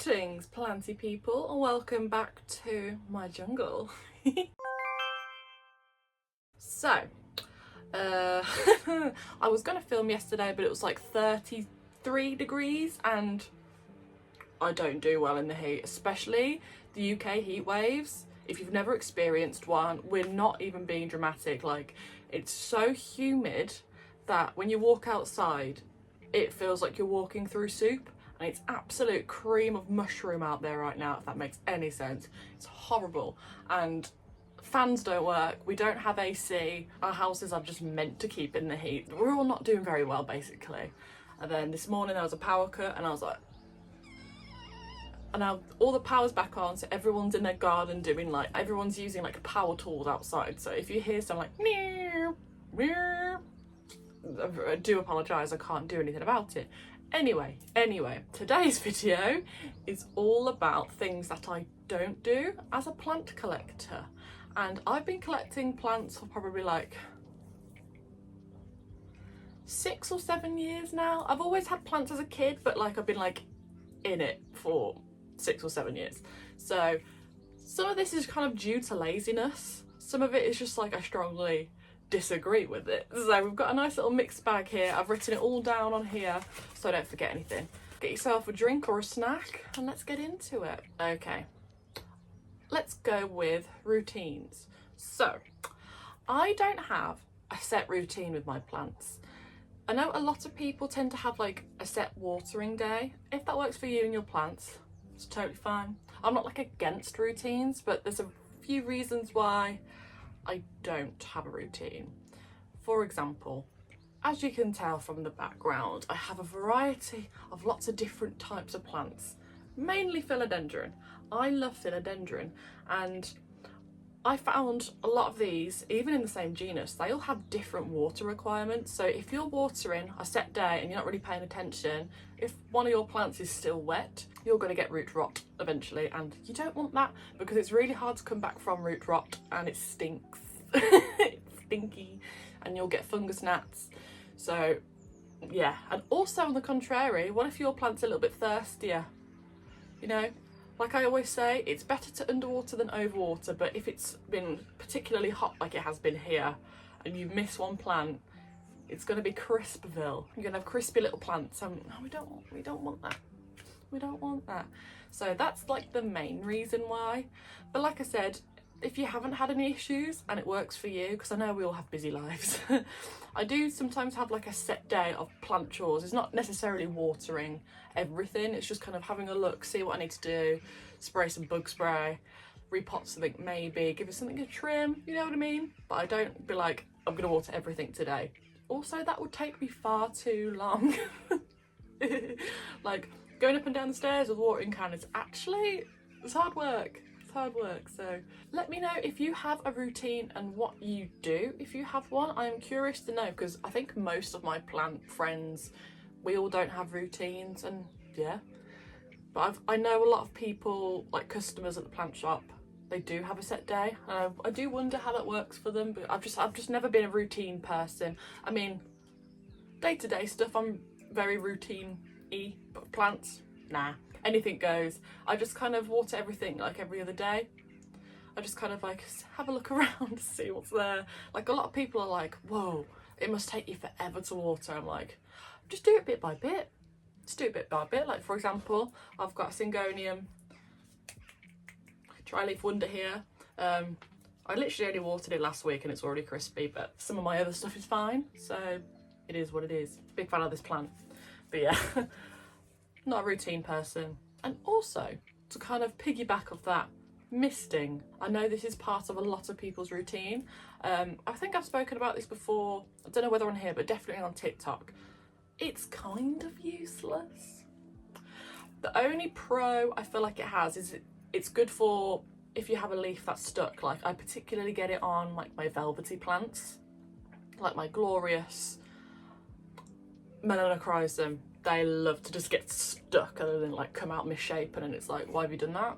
Greetings, planty people, and welcome back to my jungle. So, I was going to film yesterday, but it was like 33 degrees, and I don't do well in the heat, especially the UK heat waves. If you've never experienced one, we're not even being dramatic. Like, it's so humid that when you walk outside, it feels like you're walking through soup. And it's absolute cream of mushroom out there right now, if that makes any sense. It's horrible. And fans don't work, we don't have AC, our houses are just meant to keep in the heat. We're all not doing very well, basically. And then this morning there was a power cut, and I was like, and now all the power's back on, so everyone's in their garden doing like, everyone's using like power tools outside. So if you hear something like, meow, meow, I do apologise, I can't do anything about it. Anyway, today's video is all about things that I don't do as a plant collector. And I've been collecting plants for probably like 6 or 7 years now. I've always had plants as a kid, but like I've been like in it for 6 or 7 years. So some of this is kind of due to laziness. Some of it is just like I strongly disagree with it. So we've got a nice little mixed bag here. I've written it all down on here so I don't forget anything. Get yourself a drink or a snack and let's get into it. Okay, let's go with routines. So I don't have a set routine with my plants. I know a lot of people tend to have like a set watering day. If that works for you and your plants, it's totally fine. I'm not like against routines, but there's a few reasons why I don't have a routine. For example, as you can tell from the background, I have a variety of lots of different types of plants, mainly philodendron. I love philodendron, and I found a lot of these, even in the same genus, they all have different water requirements. So if you're watering a set day and you're not really paying attention, if one of your plants is still wet, you're going to get root rot eventually, and you don't want that because it's really hard to come back from root rot and it stinks. It's stinky and you'll get fungus gnats. So yeah, and also on the contrary, what if your plant's a little bit thirstier? You know, like I always say, it's better to underwater than overwater, but if it's been particularly hot like it has been here and you miss one plant, it's going to be Crispville. You're going to have crispy little plants, and we don't want that. We don't want that. So that's like the main reason why. But like I said, if you haven't had any issues and it works for you, because I know we all have busy lives, I do sometimes have like a set day of plant chores. It's not necessarily watering everything, it's just kind of having a look, see what I need to do, spray some bug spray, repot something maybe, give it something a trim, you know what I mean? But I don't be like, I'm gonna water everything today. Also, that would take me far too long. Like going up and down the stairs with a watering can is actually, it's hard work. It's hard work. So let me know if you have a routine and what you do if you have one. I am curious to know, because I think most of my plant friends, we all don't have routines, and yeah. But I know a lot of people, like customers at the plant shop, they do have a set day. I do wonder how that works for them, but I've just never been a routine person. I mean, day-to-day stuff, I'm very routine-y, but plants, nah. Anything goes. I just kind of water everything like every other day. I just kind of like have a look around to see what's there. Like a lot of people are like, whoa, it must take you forever to water. I'm like, just do it bit by bit. Just do it bit by bit. Like for example, I've got a Syngonium Tri-leaf Wonder here. I literally only watered it last week and it's already crispy, but some of my other stuff is fine. So it is what it is. Big fan of this plant. But yeah. Not a routine person. And also, to kind of piggyback off that, misting. I know this is part of a lot of people's routine. I think I've spoken about this before. I don't know whether on here, but definitely on TikTok. It's kind of useless. The only pro I feel like it has is it's good for if you have a leaf that's stuck. Like I particularly get it on like my velvety plants, like my glorious melanochrysum. They love to just get stuck and then like come out misshapen, and it's like, why have you done that?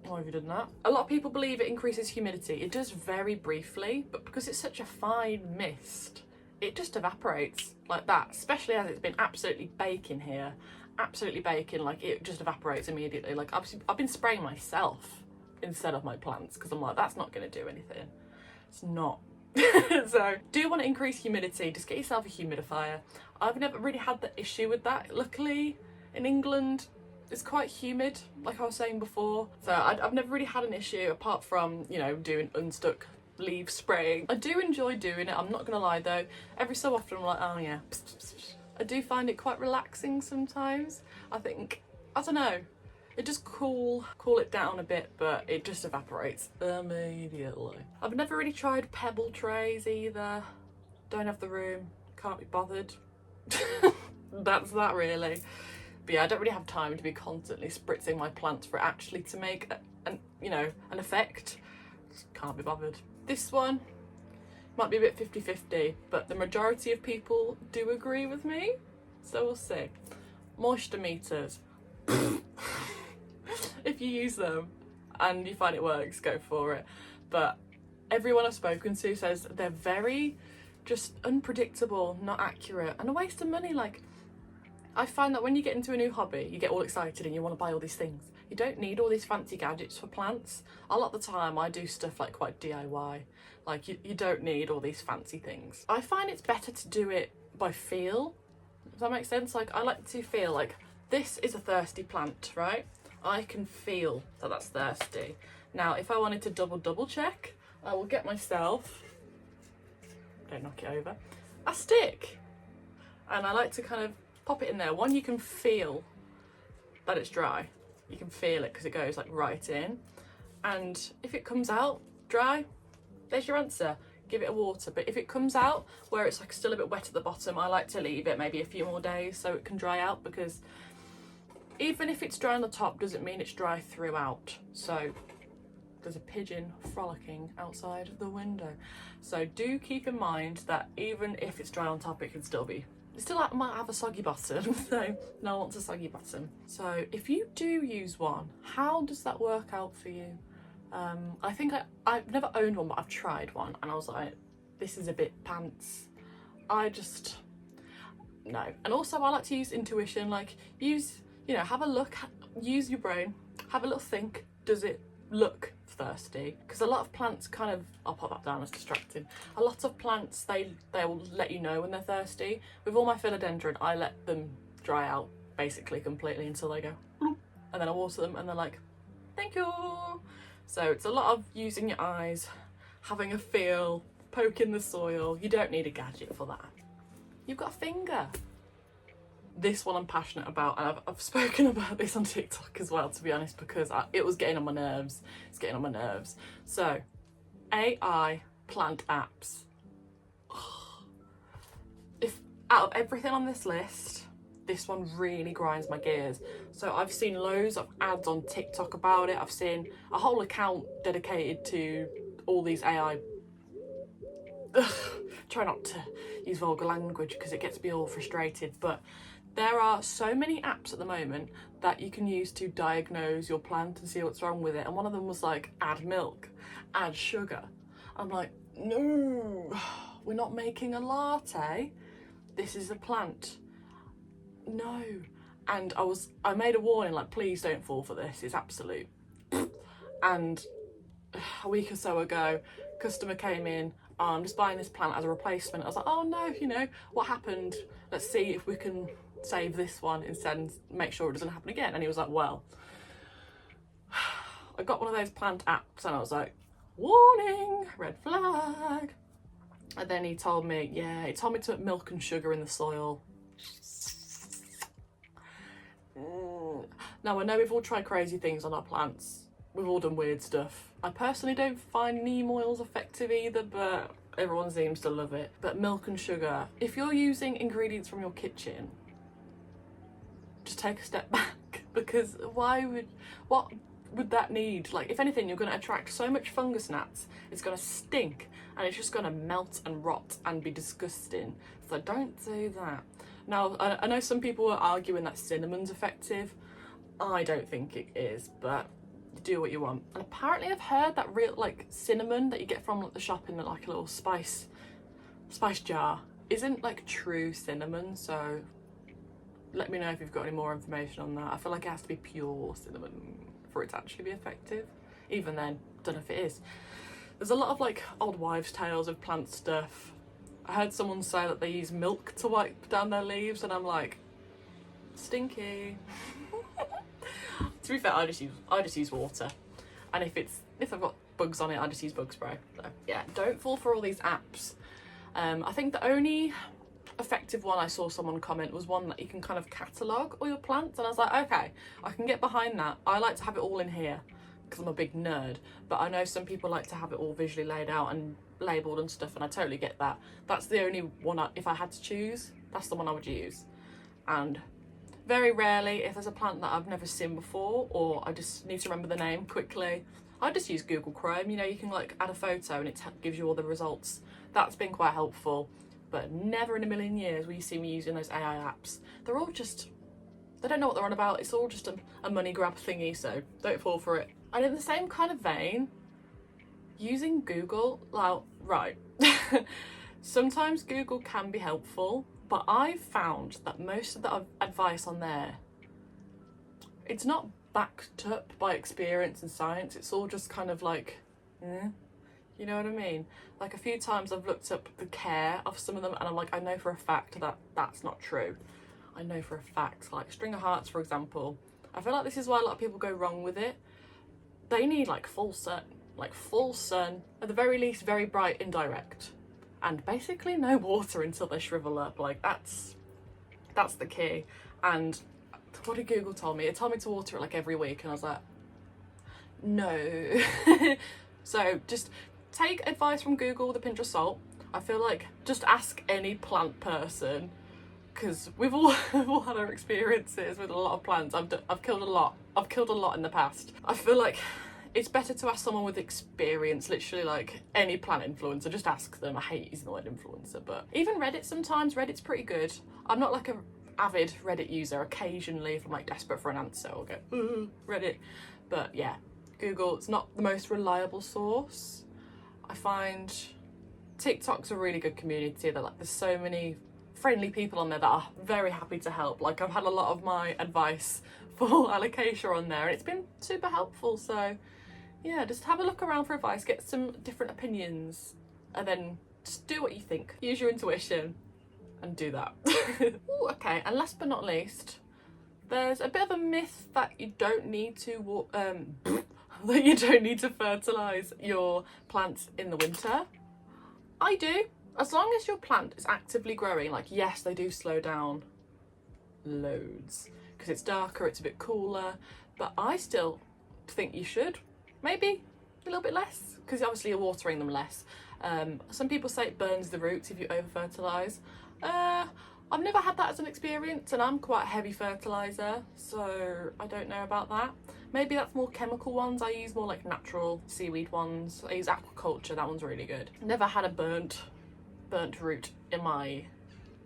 Why have you done that? A lot of people believe it increases humidity. It does very briefly, but because it's such a fine mist, it just evaporates like that, especially as it's been absolutely baking here absolutely baking, like it just evaporates immediately. Like I've been spraying myself instead of my plants because I'm like, that's not going to do anything. It's not. So do you want to increase humidity, just get yourself a humidifier. I've never really had the issue with that. Luckily in England it's quite humid, like I was saying before, so I've never really had an issue apart from, you know, doing unstuck leaf spraying. I do enjoy doing it, I'm not gonna lie though. Every so often I'm like, oh yeah, I do find it quite relaxing sometimes. I think, I don't know, it just cool it down a bit, but it just evaporates immediately. I've never really tried pebble trays either. Don't have the room, can't be bothered. That's that really. But yeah, I don't really have time to be constantly spritzing my plants for it actually to make an effect. Just can't be bothered. This one might be a bit 50-50, but the majority of people do agree with me, so we'll see. Moisture meters. If you use them and you find it works, go for it. But everyone I've spoken to says they're very just unpredictable, not accurate, and a waste of money. Like, I find that when you get into a new hobby, you get all excited and you want to buy all these things. You don't need all these fancy gadgets for plants. A lot of the time I do stuff like quite DIY. Like you don't need all these fancy things. I find it's better to do it by feel. Does that make sense? Like I like to feel like this is a thirsty plant, right? I can feel that that's thirsty. Now, if I wanted to double check, I will get myself, don't knock it over, a stick. And I like to kind of pop it in there. One, you can feel that it's dry. You can feel it because it goes like right in. And if it comes out dry, there's your answer. Give it a water. But if it comes out where it's like still a bit wet at the bottom, I like to leave it maybe a few more days so it can dry out, because even if it's dry on the top doesn't mean it's dry throughout. So there's a pigeon frolicking outside the window. So do keep in mind that even if it's dry on top, it can still be, it still might have a soggy bottom, so no one wants a soggy bottom. So if you do use one, how does that work out for you? I think I've never owned one, but I've tried one and I was like, this is a bit pants. I just, no. And also I like to use intuition, like have a look, use your brain, have a little think, does it look thirsty? Because a lot of plants kind of, I'll pop that down, it's distracting. A lot of plants, they will let you know when they're thirsty. With all my philodendron, I let them dry out basically completely until they go bloop, and then I water them and they're like, thank you. So it's a lot of using your eyes, having a feel, poking the soil. You don't need a gadget for that. You've got a finger. This one I'm passionate about, and I've spoken about this on TikTok as well, to be honest, because it was getting on my nerves. It's getting on my nerves. So, AI plant apps. If out of everything on this list, this one really grinds my gears. So I've seen loads of ads on TikTok about it. I've seen a whole account dedicated to all these AI. Try not to use vulgar language because it gets me all frustrated, but there are so many apps at the moment that you can use to diagnose your plant and see what's wrong with it. And one of them was like, add milk, add sugar. I'm like, no, we're not making a latte. This is a plant. No. And I made a warning, like, please don't fall for this. It's absolute. And a week or so ago, customer came in, oh, I'm just buying this plant as a replacement. I was like, oh no, what happened? Let's see if we can save this one instead and make sure it doesn't happen again. And he was like, well, I got one of those plant apps and I was like, warning, red flag. And then he told me to put milk and sugar in the soil. Now I know we've all tried crazy things on our plants. We've all done weird stuff. I personally don't find neem oils effective either, but everyone seems to love it. But milk and sugar, if you're using ingredients from your kitchen, just take a step back, because what would that need? Like, if anything, you're going to attract so much fungus gnats, it's going to stink and it's just going to melt and rot and be disgusting. So don't do that. Now, I know some people are arguing that cinnamon's effective. I don't think it is, but do what you want. And apparently I've heard that real, like, cinnamon that you get from like the shop in like a little spice jar isn't like true cinnamon, so let me know if you've got any more information on that. I feel like it has to be pure cinnamon for it to actually be effective. Even then, don't know if it is. There's a lot of like old wives' tales of plant stuff. I heard someone say that they use milk to wipe down their leaves, and I'm like, stinky. To be fair, I just use water, and if I've got bugs on it, I just use bug spray. So yeah, don't fall for all these apps. I think the only effective one I saw someone comment was one that you can kind of catalogue all your plants, and I was like, okay, I can get behind that. I like to have it all in here because I'm a big nerd, but I know some people like to have it all visually laid out and labelled and stuff, and I totally get that. That's the only one if I had to choose, that's the one I would use. And very rarely, if there's a plant that I've never seen before or I just need to remember the name quickly, I just use Google Chrome. You know, you can like add a photo and it gives you all the results. That's been quite helpful, but never in a million years will you see me using those AI apps. They're all just, they don't know what they're on about. It's all just a money grab thingy, so don't fall for it. And in the same kind of vein, using Google, like, right, sometimes Google can be helpful, but I've found that most of the advice on there, it's not backed up by experience and science. It's all just kind of like, you know what I mean? Like a few times I've looked up the care of some of them and I'm like, I know for a fact that that's not true. I know for a fact, like string of hearts, for example. I feel like this is why a lot of people go wrong with it. They need like full sun, at the very least, very bright and direct. And basically no water until they shrivel up. Like that's the key. And what did Google tell me? It told me to water it like every week, and I was like, no. So just take advice from Google with a pinch of salt. I feel like just ask any plant person, because we've all had our experiences with a lot of plants. I've killed a lot. I've killed a lot in the past. I feel like it's better to ask someone with experience, literally like any plant influencer. Just ask them. I hate using the word influencer, but even Reddit sometimes. Reddit's pretty good. I'm not like a avid Reddit user. Occasionally, if I'm like desperate for an answer, I'll go Reddit. But yeah, Google, it's not the most reliable source. I find TikTok's a really good community. That like there's so many friendly people on there that are very happy to help. Like I've had a lot of my advice for alocasia on there and it's been super helpful. So yeah, just have a look around for advice, get some different opinions, and then just do what you think. Use your intuition and do that. Ooh, okay, and last but not least, there's a bit of a myth that you don't need to that you don't need to fertilise your plants in the winter. I do. As long as your plant is actively growing, like yes, they do slow down loads because it's darker, it's a bit cooler, but I still think you should. Maybe a little bit less, because obviously you're watering them less. Some people say it burns the roots if you over-fertilise. I've never had that as an experience, and I'm quite a heavy fertiliser, so I don't know about that. Maybe that's more chemical ones. I use more like natural seaweed ones. I use aquaculture, that one's really good. Never had a burnt root in my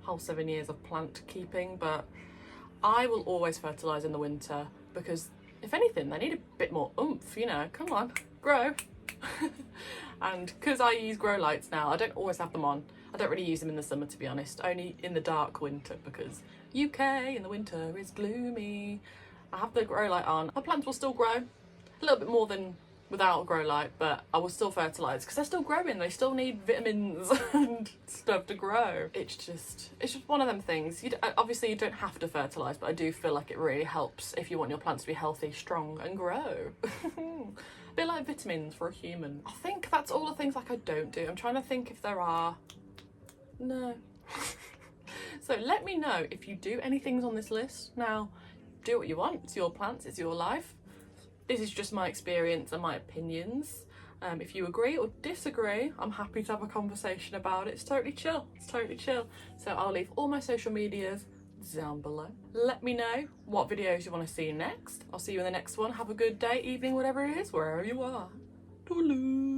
whole 7 years of plant keeping, but I will always fertilise in the winter because if anything, they need a bit more oomph, you know, come on, grow. And because I use grow lights now, I don't always have them on. I don't really use them in the summer, to be honest, only in the dark winter because UK in the winter is gloomy. I have the grow light on. My plants will still grow a little bit more than without a grow light, but I will still fertilise because they're still growing. They still need vitamins and stuff to grow. It's just one of them things. Obviously you don't have to fertilise, but I do feel like it really helps if you want your plants to be healthy, strong and grow. A bit like vitamins for a human. I think that's all the things like I don't do. I'm trying to think if there are. No. So let me know if you do any things on this list. Now, do what you want. It's your plants, it's your life. This is just my experience and my opinions. If you agree or disagree, I'm happy to have a conversation about it. It's totally chill. It's totally chill. So I'll leave all my social medias down below. Let me know what videos you want to see next. I'll see you in the next one. Have a good day, evening, whatever it is, wherever you are. Toodaloo.